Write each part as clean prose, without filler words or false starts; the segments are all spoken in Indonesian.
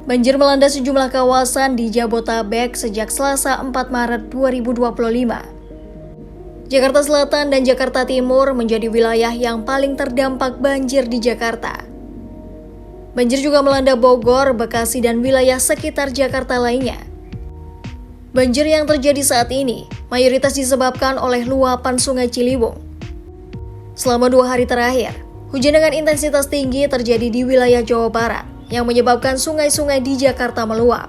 Banjir melanda sejumlah kawasan di Jabotabek sejak Selasa 4 Maret 2025. Jakarta Selatan dan Jakarta Timur menjadi wilayah yang paling terdampak banjir di Jakarta. Banjir juga melanda Bogor, Bekasi, dan wilayah sekitar Jakarta lainnya. Banjir yang terjadi saat ini mayoritas disebabkan oleh luapan Sungai Ciliwung. Selama 2 hari terakhir, hujan dengan intensitas tinggi terjadi di wilayah Jawa Barat yang menyebabkan sungai-sungai di Jakarta meluap.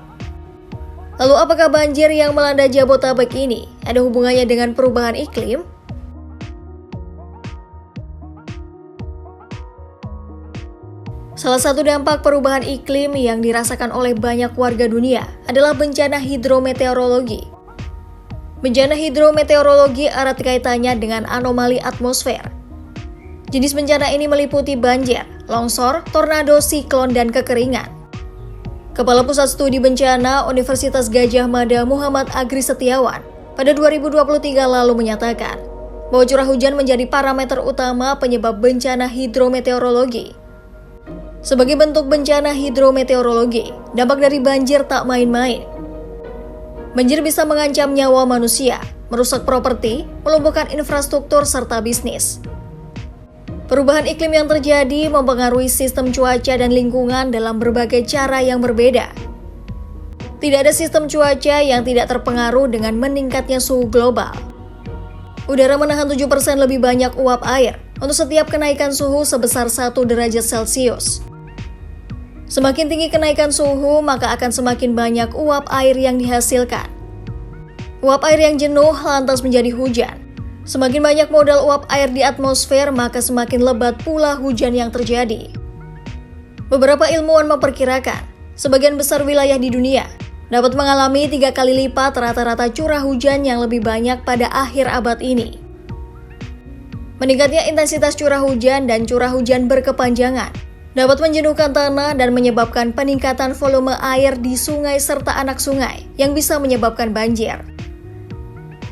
Lalu apakah banjir yang melanda Jabotabek ini ada hubungannya dengan perubahan iklim? Salah satu dampak perubahan iklim yang dirasakan oleh banyak warga dunia adalah bencana hidrometeorologi. Bencana hidrometeorologi erat kaitannya dengan anomali atmosfer. Jenis bencana ini meliputi banjir, longsor, tornado, siklon, dan kekeringan. Kepala Pusat Studi Bencana Universitas Gadjah Mada Muhammad Agri Setiawan pada 2023 lalu menyatakan bahwa curah hujan menjadi parameter utama penyebab bencana hidrometeorologi. Sebagai bentuk bencana hidrometeorologi, dampak dari banjir tak main-main. Banjir bisa mengancam nyawa manusia, merusak properti, melumpuhkan infrastruktur, serta bisnis. Perubahan iklim yang terjadi mempengaruhi sistem cuaca dan lingkungan dalam berbagai cara yang berbeda. Tidak ada sistem cuaca yang tidak terpengaruh dengan meningkatnya suhu global. Udara menahan 7% lebih banyak uap air untuk setiap kenaikan suhu sebesar 1 derajat Celcius. Semakin tinggi kenaikan suhu, maka akan semakin banyak uap air yang dihasilkan. Uap air yang jenuh lantas menjadi hujan. Semakin banyak modal uap air di atmosfer, maka semakin lebat pula hujan yang terjadi. Beberapa ilmuwan memperkirakan, sebagian besar wilayah di dunia dapat mengalami 3 kali lipat rata-rata curah hujan yang lebih banyak pada akhir abad ini. Meningkatnya intensitas curah hujan dan curah hujan berkepanjangan dapat menjenuhkan tanah dan menyebabkan peningkatan volume air di sungai serta anak sungai yang bisa menyebabkan banjir.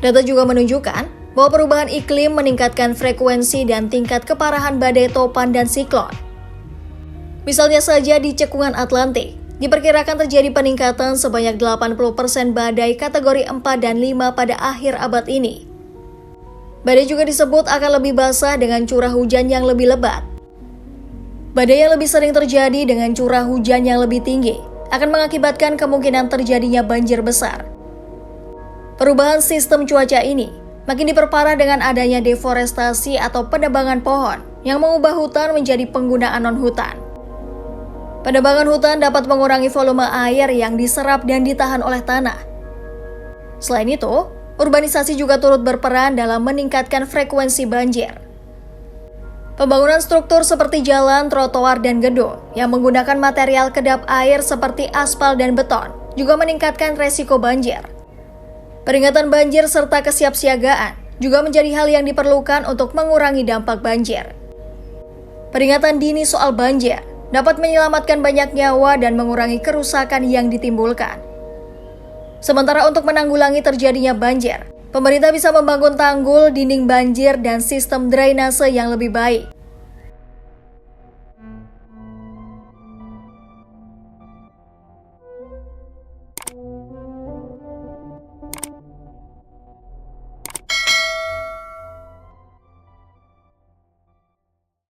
Data juga menunjukkan bahwa perubahan iklim meningkatkan frekuensi dan tingkat keparahan badai topan dan siklon. Misalnya saja di cekungan Atlantik, diperkirakan terjadi peningkatan sebanyak 80% badai kategori 4 dan 5 pada akhir abad ini. Badai juga disebut akan lebih basah dengan curah hujan yang lebih lebat. Badai yang lebih sering terjadi dengan curah hujan yang lebih tinggi akan mengakibatkan kemungkinan terjadinya banjir besar. Perubahan sistem cuaca ini makin diperparah dengan adanya deforestasi atau penebangan pohon yang mengubah hutan menjadi penggunaan non-hutan. Penebangan hutan dapat mengurangi volume air yang diserap dan ditahan oleh tanah. Selain itu, urbanisasi juga turut berperan dalam meningkatkan frekuensi banjir. Pembangunan struktur seperti jalan, trotoar, dan gedung yang menggunakan material kedap air seperti aspal dan beton juga meningkatkan resiko banjir. Peringatan banjir serta kesiapsiagaan juga menjadi hal yang diperlukan untuk mengurangi dampak banjir. Peringatan dini soal banjir dapat menyelamatkan banyak nyawa dan mengurangi kerusakan yang ditimbulkan. Sementara untuk menanggulangi terjadinya banjir, pemerintah bisa membangun tanggul, dinding banjir, dan sistem drainase yang lebih baik.